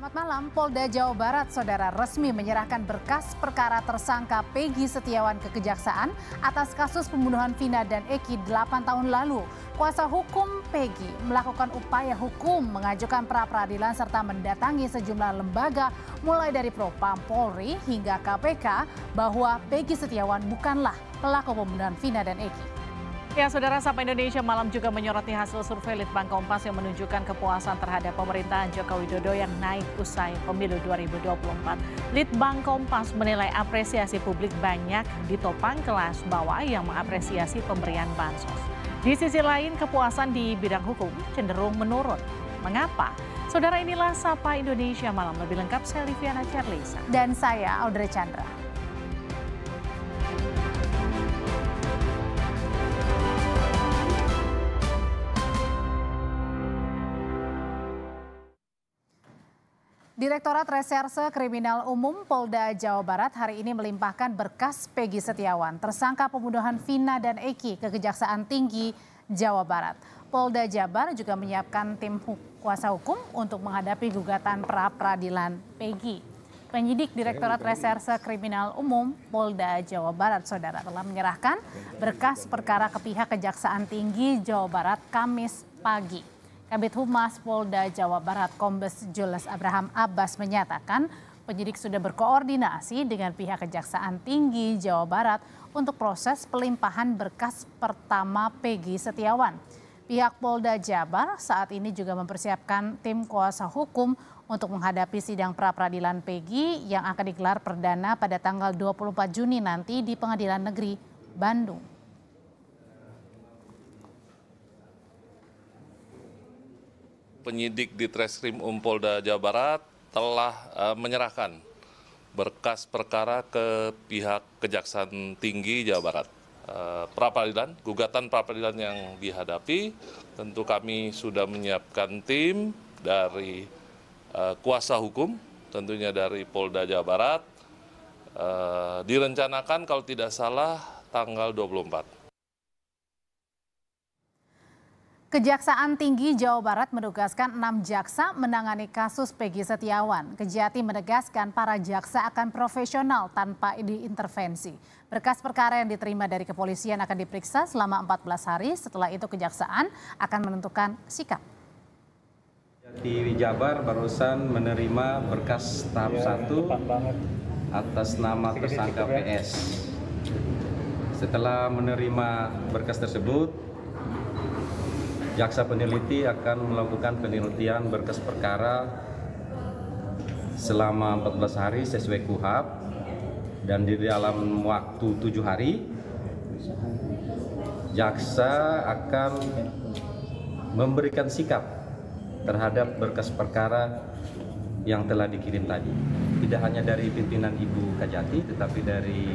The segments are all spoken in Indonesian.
Selamat malam, Polda Jawa Barat, saudara, resmi menyerahkan berkas perkara tersangka Peggy Setiawan ke Kejaksaan atas kasus pembunuhan Vina dan Eki 8 tahun lalu. Kuasa hukum Peggy melakukan upaya hukum, mengajukan pra-peradilan serta mendatangi sejumlah lembaga mulai dari Propam Polri hingga KPK bahwa Peggy Setiawan bukanlah pelaku pembunuhan Vina dan Eki. Ya, saudara, Sapa Indonesia Malam juga menyoroti hasil survei Litbang Kompas yang menunjukkan kepuasan terhadap pemerintahan Joko Widodo yang naik usai pemilu 2024. Litbang Kompas menilai apresiasi publik banyak ditopang kelas bawah yang mengapresiasi pemberian bansos. Di sisi lain, kepuasan di bidang hukum cenderung menurun. Mengapa? Saudara, inilah Sapa Indonesia Malam. Lebih lengkap saya Liviana Charlisa. Dan saya Audrey Chandra. Direktorat Reserse Kriminal Umum Polda Jawa Barat hari ini melimpahkan berkas Peggy Setiawan, tersangka pembunuhan Vina dan Eki, ke Kejaksaan Tinggi Jawa Barat. Polda Jabar juga menyiapkan tim kuasa hukum untuk menghadapi gugatan pra-peradilan Peggy. Penyidik Direktorat Reserse Kriminal Umum Polda Jawa Barat, saudara, telah menyerahkan berkas perkara ke pihak Kejaksaan Tinggi Jawa Barat Kamis pagi. Kabid Humas Polda Jawa Barat Kombes Jules Abraham Abbas menyatakan penyidik sudah berkoordinasi dengan pihak Kejaksaan Tinggi Jawa Barat untuk proses pelimpahan berkas pertama Peggy Setiawan. Pihak Polda Jabar saat ini juga mempersiapkan tim kuasa hukum untuk menghadapi sidang pra-peradilan Peggy yang akan digelar perdana pada tanggal 24 Juni nanti di Pengadilan Negeri Bandung. Penyidik di Treskrim Polda Jawa Barat telah menyerahkan berkas perkara ke pihak Kejaksaan Tinggi Jawa Barat. Pra-peradilan, gugatan pra-peradilan yang dihadapi, tentu kami sudah menyiapkan tim dari kuasa hukum, tentunya dari Polda Jawa Barat. Direncanakan kalau tidak salah tanggal 24. Kejaksaan Tinggi Jawa Barat menugaskan 6 jaksa menangani kasus Peggy Setiawan. Kejati menegaskan para jaksa akan profesional tanpa diintervensi. Berkas perkara yang diterima dari kepolisian akan diperiksa selama 14 hari. Setelah itu kejaksaan akan menentukan sikap. Di Jabar barusan menerima berkas tahap 1 atas nama tersangka PS. Setelah menerima berkas tersebut, jaksa peneliti akan melakukan penelitian berkas perkara selama 14 hari sesuai KUHP, dan di dalam waktu 7 hari jaksa akan memberikan sikap terhadap berkas perkara yang telah dikirim tadi. Tidak hanya dari pimpinan Ibu Kajati, tetapi dari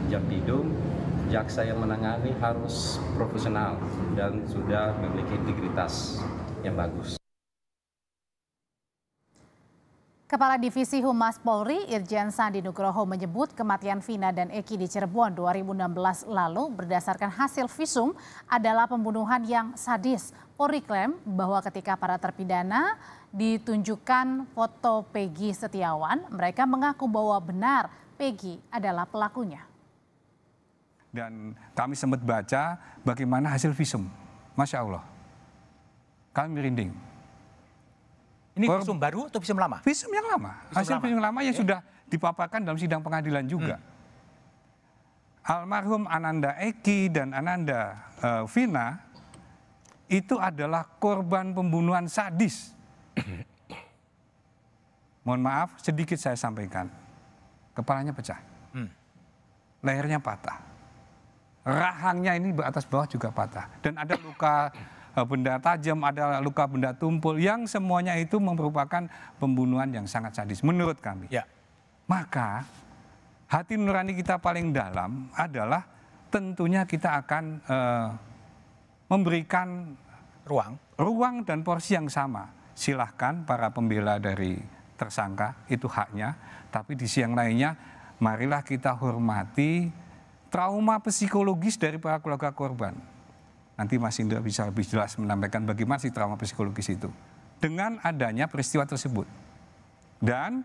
Jakpidum. Jaksa yang menangani harus profesional dan sudah memiliki integritas yang bagus. Kepala Divisi Humas Polri Irjen Sandi Nugroho menyebut kematian Vina dan Eki di Cirebon 2016 lalu berdasarkan hasil visum adalah pembunuhan yang sadis. Polri klaim bahwa ketika para terpidana ditunjukkan foto Peggy Setiawan, mereka mengaku bahwa benar Peggy adalah pelakunya. Dan kami sempat baca bagaimana hasil visum. Masya Allah. Kami merinding. Ini visum baru atau visum lama? Visum yang lama. Hasil visum lama yang sudah dipaparkan dalam sidang pengadilan juga. Almarhum Ananda Eki dan Ananda Vina itu adalah korban pembunuhan sadis. Mohon maaf, sedikit saya sampaikan. Kepalanya pecah. Lehernya patah. Rahangnya ini atas bawah juga patah. Dan ada luka benda tajam, ada luka benda tumpul, yang semuanya itu merupakan pembunuhan yang sangat sadis menurut kami. Ya. Maka hati nurani kita paling dalam adalah tentunya kita akan memberikan ruang dan porsi yang sama. Silahkan para pembela dari tersangka, itu haknya. Tapi di sisi yang lainnya, marilah kita hormati trauma psikologis dari para keluarga korban. Nanti Mas Indra bisa lebih jelas menyampaikan bagaimana sih trauma psikologis itu. Dengan adanya peristiwa tersebut. Dan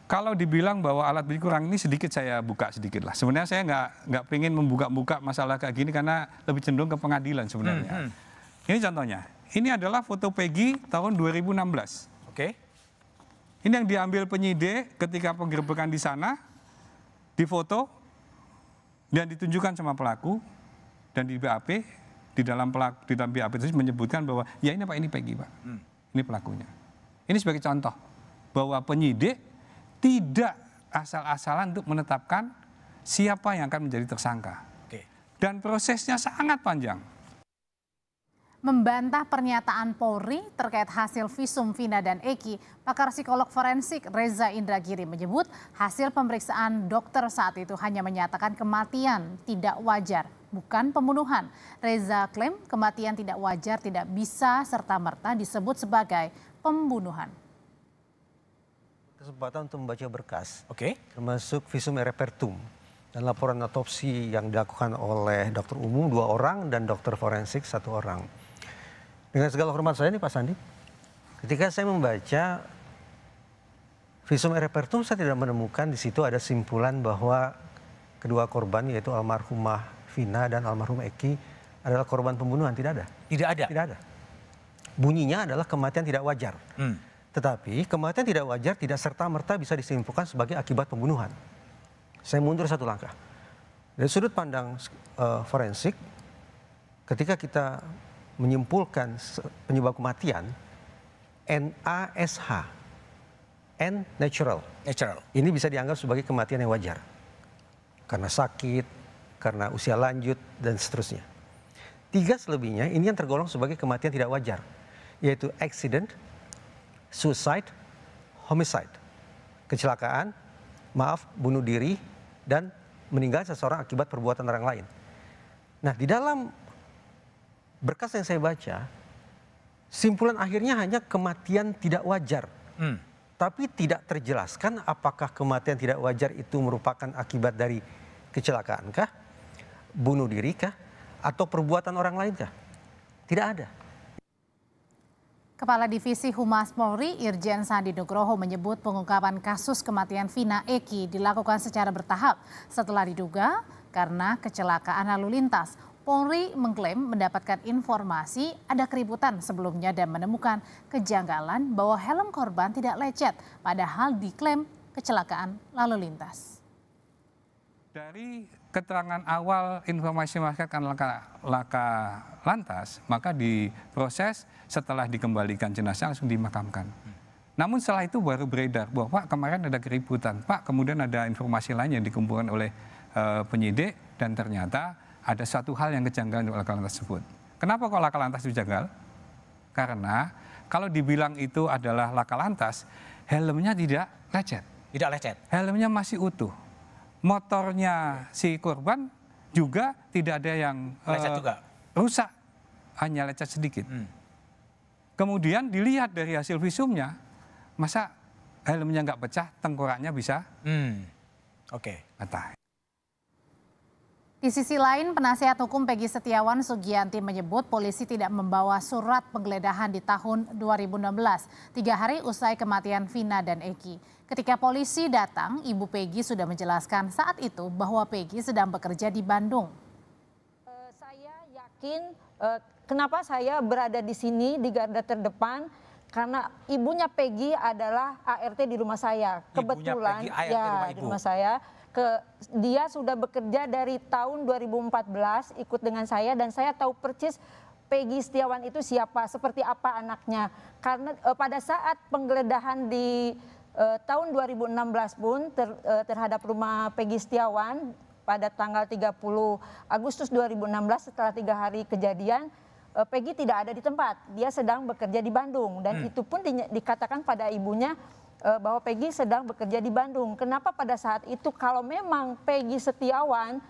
kalau dibilang bahwa alat bukti kurang ini sedikit saya buka sedikit lah. Sebenarnya saya nggak pengen membuka-buka masalah kayak gini karena lebih cenderung ke pengadilan sebenarnya. Ini contohnya. Ini adalah foto Peggy tahun 2016. Oke. Ini yang diambil penyidik ketika penggerbekan di sana, difoto dan ditunjukkan sama pelaku, dan di BAP di dalam BAP itu menyebutkan bahwa ya ini Pak, ini Peggy Pak, ini pelakunya. Ini sebagai contoh bahwa penyidik tidak asal-asalan untuk menetapkan siapa yang akan menjadi tersangka. Oke. Dan prosesnya sangat panjang. Membantah pernyataan Polri terkait hasil visum Vina dan Eki, pakar psikolog forensik Reza Indragiri menyebut hasil pemeriksaan dokter saat itu hanya menyatakan kematian tidak wajar, bukan pembunuhan. Reza klaim kematian tidak wajar tidak bisa serta-merta disebut sebagai pembunuhan. Kesempatan untuk membaca berkas, termasuk visum et repertum dan laporan otopsi yang dilakukan oleh dokter umum 2 orang dan dokter forensik 1 orang. Dengan segala hormat saya nih Pak Sandi, ketika saya membaca visum et repertum, saya tidak menemukan di situ ada simpulan bahwa kedua korban yaitu almarhumah Vina dan almarhum Eki adalah korban pembunuhan. Tidak ada. Tidak ada. Tidak ada. Bunyinya adalah kematian tidak wajar. Tetapi kematian tidak wajar tidak serta-merta bisa disimpulkan sebagai akibat pembunuhan. Saya mundur 1 langkah. Dari sudut pandang forensik, ketika kita menyimpulkan penyebab kematian, NASH, N natural. Ini bisa dianggap sebagai kematian yang wajar. Karena sakit, karena usia lanjut, dan seterusnya. 3 selebihnya ini yang tergolong sebagai kematian tidak wajar, yaitu accident, suicide, homicide, kecelakaan, bunuh diri, dan meninggal seseorang akibat perbuatan orang lain. Nah, di dalam berkas yang saya baca, simpulan akhirnya hanya kematian tidak wajar. Tapi tidak terjelaskan apakah kematian tidak wajar itu merupakan akibat dari kecelakaan kah, bunuh diri kah, atau perbuatan orang lain kah? Tidak ada. Kepala Divisi Humas Polri Irjen Sandi Nugroho menyebut pengungkapan kasus kematian Vina Eki dilakukan secara bertahap setelah diduga karena kecelakaan lalu lintas. Polri mengklaim mendapatkan informasi ada keributan sebelumnya dan menemukan kejanggalan bahwa helm korban tidak lecet, padahal diklaim kecelakaan lalu lintas. Dari keterangan awal informasi masyarakat laka lantas, maka diproses setelah dikembalikan jenazah langsung dimakamkan. Namun setelah itu baru beredar bahwa Pak kemarin ada keributan, Pak kemudian ada informasi lain yang dikumpulkan oleh penyidik dan ternyata ada suatu hal yang kejanggalan di laka lantas tersebut. Kenapa kok laka lantas itu janggal? Karena kalau dibilang itu adalah laka lantas, helmnya tidak lecet. Tidak lecet. Helmnya masih utuh. Motornya si korban juga tidak ada yang rusak, hanya lecet sedikit. Kemudian dilihat dari hasil visumnya, masa helmnya nggak pecah, tengkoraknya bisa patah. Di sisi lain, penasihat hukum Peggy Setiawan Sugianti menyebut polisi tidak membawa surat penggeledahan di tahun 2016, 3 hari usai kematian Vina dan Eki. Ketika polisi datang, Ibu Peggy sudah menjelaskan saat itu bahwa Peggy sedang bekerja di Bandung. Saya yakin kenapa saya berada di sini di garda terdepan, karena ibunya Peggy adalah ART di rumah saya. Kebetulan di rumah saya. Dia sudah bekerja dari tahun 2014 ikut dengan saya dan saya tahu persis Peggy Setiawan itu siapa, seperti apa anaknya. Karena pada saat penggeledahan di tahun 2016 pun terhadap rumah Peggy Setiawan pada tanggal 30 Agustus 2016 setelah 3 hari kejadian, Peggy tidak ada di tempat. Dia sedang bekerja di Bandung dan itu pun dikatakan pada ibunya bahwa Peggy sedang bekerja di Bandung. Kenapa pada saat itu kalau memang Peggy Setiawan,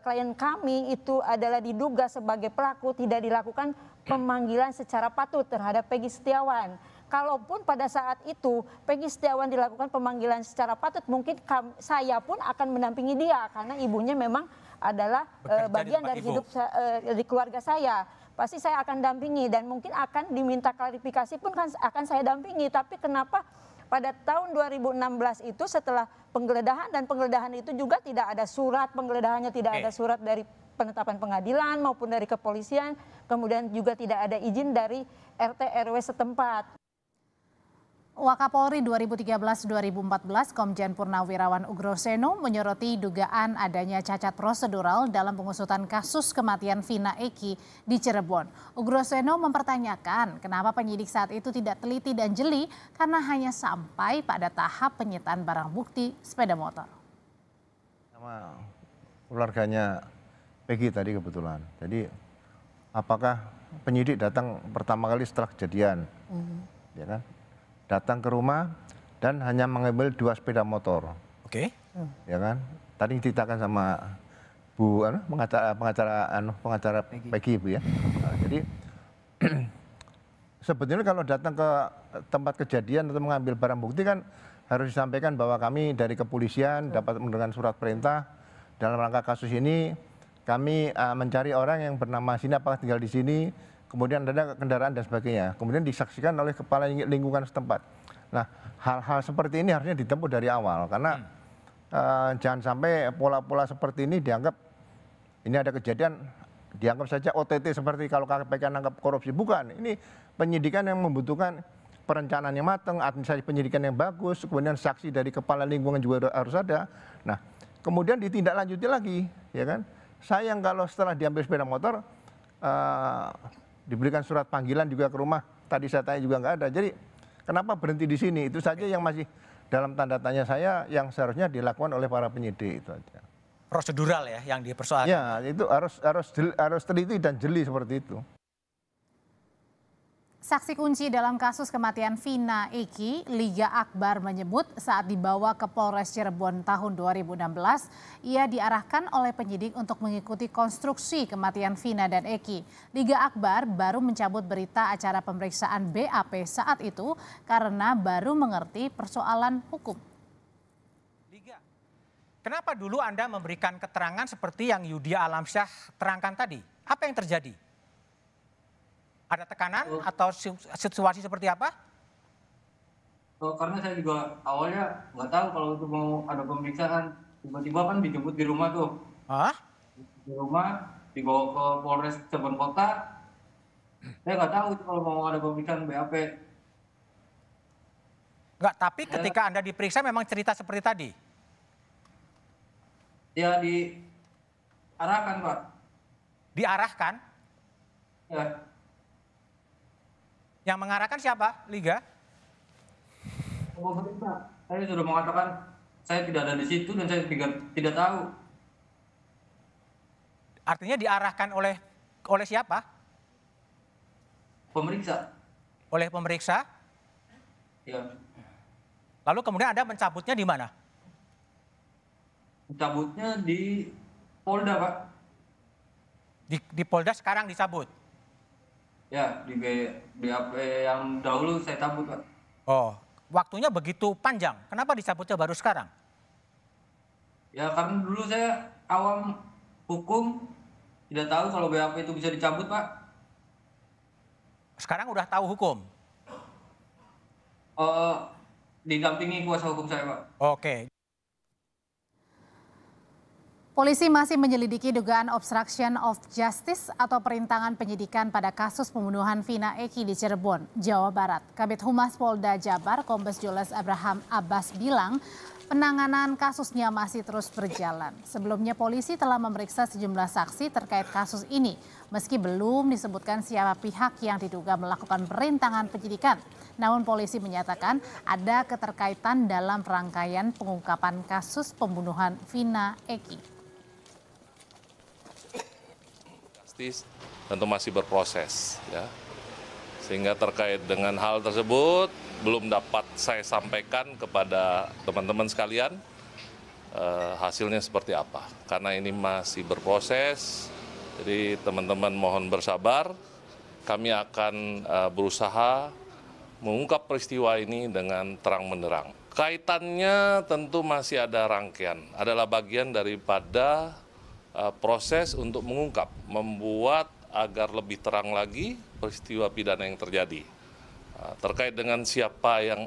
klien kami itu adalah diduga sebagai pelaku, tidak dilakukan pemanggilan secara patut terhadap Peggy Setiawan. Kalaupun pada saat itu Peggy Setiawan dilakukan pemanggilan secara patut, mungkin saya pun akan mendampingi dia karena ibunya memang adalah bagian dari hidup di keluarga saya. Pasti saya akan dampingi dan mungkin akan diminta klarifikasi pun akan saya dampingi. Tapi kenapa pada tahun 2016 itu setelah penggeledahan, dan penggeledahan itu juga tidak ada surat penggeledahannya, tidak ada surat dari penetapan pengadilan maupun dari kepolisian, kemudian juga tidak ada izin dari RT RW setempat. Wakapolri 2013-2014 Komjen Purnawirawan Ugroseno menyoroti dugaan adanya cacat prosedural dalam pengusutan kasus kematian Vina Eki di Cirebon. Ugroseno mempertanyakan kenapa penyidik saat itu tidak teliti dan jeli karena hanya sampai pada tahap penyitaan barang bukti sepeda motor. Sama keluarganya Peggy tadi kebetulan. Jadi apakah penyidik datang pertama kali setelah kejadian, ya kan? Datang ke rumah dan hanya mengambil 2 sepeda motor. Oke. Ya kan? Tadi diceritakan sama Bu pengacara Peggy Bu ya. Nah, jadi sebetulnya kalau datang ke tempat kejadian atau mengambil barang bukti kan harus disampaikan bahwa kami dari kepolisian dapat mendengar surat perintah dalam rangka kasus ini kami mencari orang yang bernama sini apakah tinggal di sini. Kemudian ada kendaraan dan sebagainya. Kemudian disaksikan oleh kepala lingkungan setempat. Nah, hal-hal seperti ini harusnya ditempuh dari awal. Karena jangan sampai pola-pola seperti ini dianggap, ini ada kejadian, dianggap saja OTT seperti kalau KPK nangkap korupsi. Bukan, ini penyidikan yang membutuhkan perencanaan yang matang, administrasi penyidikan yang bagus, kemudian saksi dari kepala lingkungan juga harus ada. Nah, kemudian ditindaklanjuti lagi, ya kan? Sayang kalau setelah diambil sepeda motor, diberikan surat panggilan juga ke rumah, tadi saya tanya juga nggak ada. Jadi kenapa berhenti di sini? Itu saja yang masih dalam tanda tanya saya yang seharusnya dilakukan oleh para penyidik itu aja. Prosedural ya yang dipersoalkan. Ya, itu harus teliti dan jeli seperti itu. Saksi kunci dalam kasus kematian Vina Eki, Liga Akbar menyebut saat dibawa ke Polres Cirebon tahun 2016, ia diarahkan oleh penyidik untuk mengikuti konstruksi kematian Vina dan Eki. Liga Akbar baru mencabut berita acara pemeriksaan BAP saat itu karena baru mengerti persoalan hukum. Liga, kenapa dulu Anda memberikan keterangan seperti yang Yudia Alamsyah terangkan tadi? Apa yang terjadi? Ada tekanan atau situasi seperti apa? Karena saya juga awalnya nggak tahu kalau itu mau ada pemeriksaan. Tiba-tiba kan dijemput di rumah tuh. Hah? Di rumah, dibawa ke Polres Cirebon Kota. Saya nggak tahu itu kalau mau ada pemeriksaan BAP. Nggak, tapi ketika Anda diperiksa memang cerita seperti tadi? Ya diarahkan, Pak. Diarahkan? Ya. Yang mengarahkan siapa, Liga? Pemerintah. Saya sudah mengatakan saya tidak ada di situ dan saya tidak tahu. Artinya diarahkan oleh siapa? Pemeriksa. Oleh pemeriksa? Ya. Lalu kemudian Anda mencabutnya di mana? Mencabutnya di Polda, Pak. Di Polda sekarang dicabut? Ya, di BAP yang dahulu saya cabut, Pak. Oh, waktunya begitu panjang. Kenapa dicabutnya baru sekarang? Ya, karena dulu saya awam hukum, tidak tahu kalau BAP itu bisa dicabut, Pak. Sekarang udah tahu hukum? Didampingi kuasa hukum saya, Pak. Oke. Polisi masih menyelidiki dugaan obstruction of justice atau perintangan penyidikan pada kasus pembunuhan Vina Eki di Cirebon, Jawa Barat. Kabid Humas Polda Jabar, Kombes Jules Abraham Abbas bilang penanganan kasusnya masih terus berjalan. Sebelumnya polisi telah memeriksa sejumlah saksi terkait kasus ini, meski belum disebutkan siapa pihak yang diduga melakukan perintangan penyidikan. Namun polisi menyatakan ada keterkaitan dalam rangkaian pengungkapan kasus pembunuhan Vina Eki. Tentu masih berproses ya, sehingga terkait dengan hal tersebut belum dapat saya sampaikan kepada teman-teman sekalian hasilnya seperti apa, karena ini masih berproses. Jadi teman-teman mohon bersabar, kami akan berusaha mengungkap peristiwa ini dengan terang benderang. Kaitannya tentu masih ada rangkaian, adalah bagian daripada proses untuk mengungkap, membuat agar lebih terang lagi peristiwa pidana yang terjadi. Terkait dengan siapa yang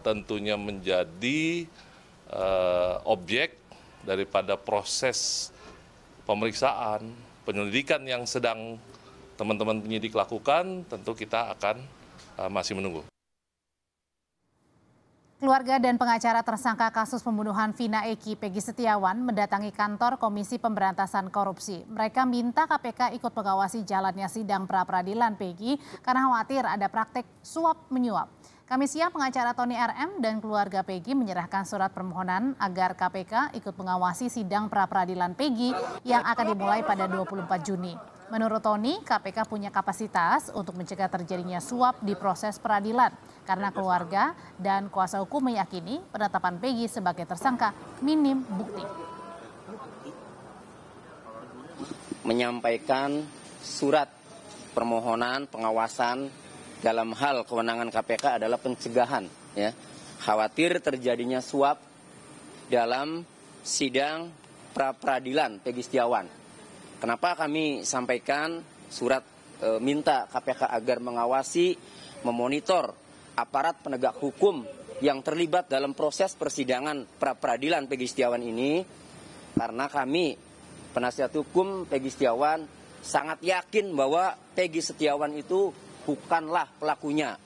tentunya menjadi objek daripada proses pemeriksaan, penyelidikan yang sedang teman-teman penyidik lakukan, tentu kita akan masih menunggu. Keluarga dan pengacara tersangka kasus pembunuhan Vina Eki Peggy Setiawan mendatangi kantor Komisi Pemberantasan Korupsi. Mereka minta KPK ikut mengawasi jalannya sidang pra-peradilan Peggy karena khawatir ada praktek suap-menyuap. Kamis siang pengacara Tony RM dan keluarga Peggy menyerahkan surat permohonan agar KPK ikut mengawasi sidang pra-peradilan Peggy yang akan dimulai pada 24 Juni. Menurut Tony, KPK punya kapasitas untuk mencegah terjadinya suap di proses peradilan karena keluarga dan kuasa hukum meyakini penetapan Peggy sebagai tersangka minim bukti. Menyampaikan surat permohonan pengawasan dalam hal kewenangan KPK adalah pencegahan, ya. Khawatir terjadinya suap dalam sidang pra-peradilan Peggy Setiawan. Kenapa kami sampaikan surat minta KPK agar mengawasi, memonitor aparat penegak hukum yang terlibat dalam proses persidangan pra-peradilan Peggy Setiawan ini, karena kami, penasihat hukum Peggy Setiawan, sangat yakin bahwa Peggy Setiawan itu bukanlah pelakunya.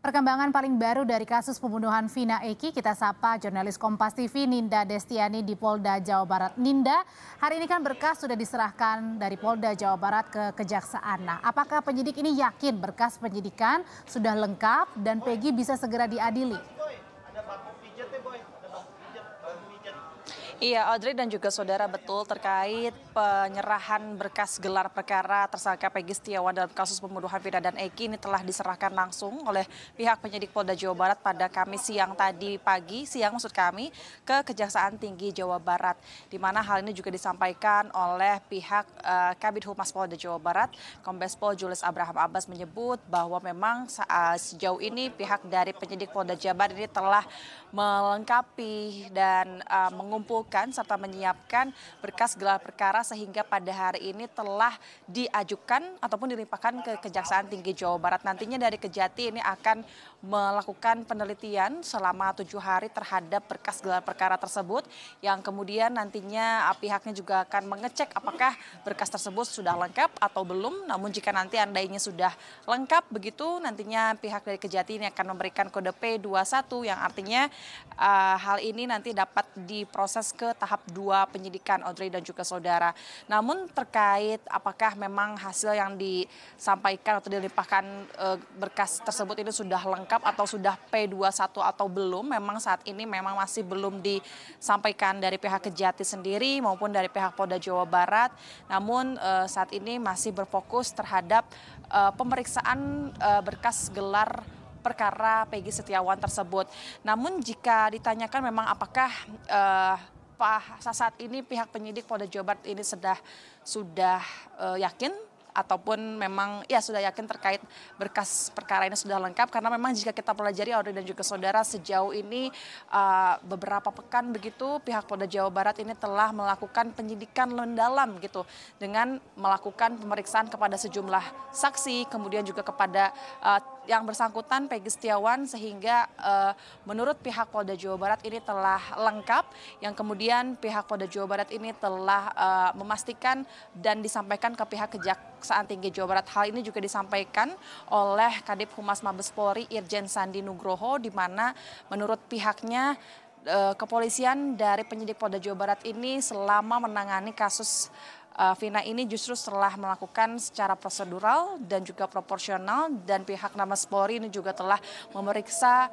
Perkembangan paling baru dari kasus pembunuhan Vina Eki, kita sapa jurnalis Kompas TV Ninda Destiani di Polda Jawa Barat. Ninda, hari ini kan berkas sudah diserahkan dari Polda Jawa Barat ke Kejaksaan. Nah, apakah penyidik ini yakin berkas penyidikan sudah lengkap dan Peggy bisa segera diadili? Iya, Audrey dan juga saudara, betul terkait penyerahan berkas gelar perkara tersangka Peggy Setiawan dalam kasus pembunuhan Vina dan Eki ini telah diserahkan langsung oleh pihak penyidik Polda Jawa Barat pada Kamis siang tadi pagi, siang maksud kami, ke Kejaksaan Tinggi Jawa Barat. Di mana hal ini juga disampaikan oleh pihak Kabid Humas Polda Jawa Barat, Kombes Pol Julius Abraham Abbas menyebut bahwa memang sejauh ini pihak dari penyidik Polda Jabar ini telah melengkapi dan mengumpulkan serta menyiapkan berkas gelar perkara sehingga pada hari ini telah diajukan ataupun dilimpahkan ke Kejaksaan Tinggi Jawa Barat. Nantinya dari Kejati ini akan melakukan penelitian selama 7 hari terhadap berkas gelar perkara tersebut yang kemudian nantinya pihaknya juga akan mengecek apakah berkas tersebut sudah lengkap atau belum. Namun jika nanti andainya sudah lengkap begitu, nantinya pihak dari Kejati ini akan memberikan kode P21 yang artinya hal ini nanti dapat diproses ke tahap 2 penyidikan, Audrey dan juga saudara. Namun terkait apakah memang hasil yang disampaikan atau dilimpahkan berkas tersebut ini sudah lengkap atau sudah P21 atau belum, memang saat ini memang masih belum disampaikan dari pihak Kejati sendiri maupun dari pihak Polda Jawa Barat. Namun saat ini masih berfokus terhadap pemeriksaan berkas gelar perkara Peggy Setiawan tersebut. Namun jika ditanyakan memang apakah saat ini pihak penyidik Polda Jawa Barat ini sudah yakin ataupun memang ya sudah yakin terkait berkas perkara ini sudah lengkap, karena memang jika kita pelajari Audrey dan juga saudara sejauh ini beberapa pekan begitu pihak Polda Jawa Barat ini telah melakukan penyidikan mendalam gitu dengan melakukan pemeriksaan kepada sejumlah saksi, kemudian juga kepada yang bersangkutan Peggy Setiawan, sehingga menurut pihak Polda Jawa Barat ini telah lengkap, yang kemudian pihak Polda Jawa Barat ini telah memastikan dan disampaikan ke pihak Kejaksaan Tinggi Jawa Barat. Hal ini juga disampaikan oleh Kadip Humas Mabes Polri Irjen Sandi Nugroho, di mana menurut pihaknya kepolisian dari penyidik Polda Jawa Barat ini selama menangani kasus Vina ini justru setelah melakukan secara prosedural dan juga proporsional, dan pihak Mabes Polri ini juga telah memeriksa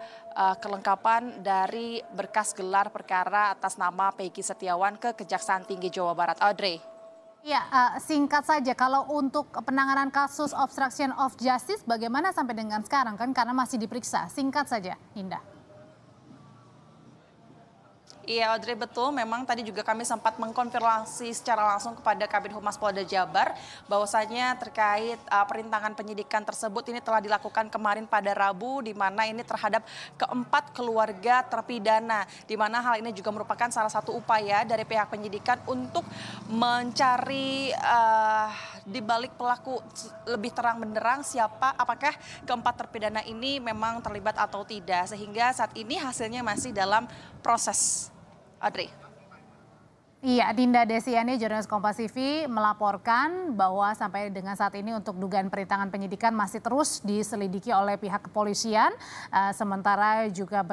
kelengkapan dari berkas gelar perkara atas nama Peggy Setiawan ke Kejaksaan Tinggi Jawa Barat. Audrey. Ya, singkat saja, kalau untuk penanganan kasus obstruction of justice bagaimana sampai dengan sekarang kan karena masih diperiksa? Singkat saja, Ninda. Iya Audrey, betul, memang tadi juga kami sempat mengkonfirmasi secara langsung kepada Kabid Humas Polda Jabar bahwasanya terkait perintangan penyidikan tersebut ini telah dilakukan kemarin pada Rabu, di mana ini terhadap keempat keluarga terpidana, di mana hal ini juga merupakan salah satu upaya dari pihak penyidikan untuk mencari di balik pelaku lebih terang benderang siapa, apakah keempat terpidana ini memang terlibat atau tidak. Sehingga saat ini hasilnya masih dalam proses. Audrey. Iya, Dinda Desiani, jurnalis Kompas TV melaporkan bahwa sampai dengan saat ini untuk dugaan perintangan penyidikan masih terus diselidiki oleh pihak kepolisian. Sementara juga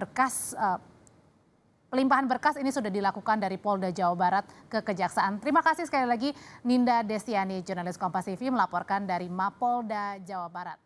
pelimpahan berkas ini sudah dilakukan dari Polda Jawa Barat ke Kejaksaan. Terima kasih sekali lagi Dinda Desiani, jurnalis Kompas TV melaporkan dari Mapolda Jawa Barat.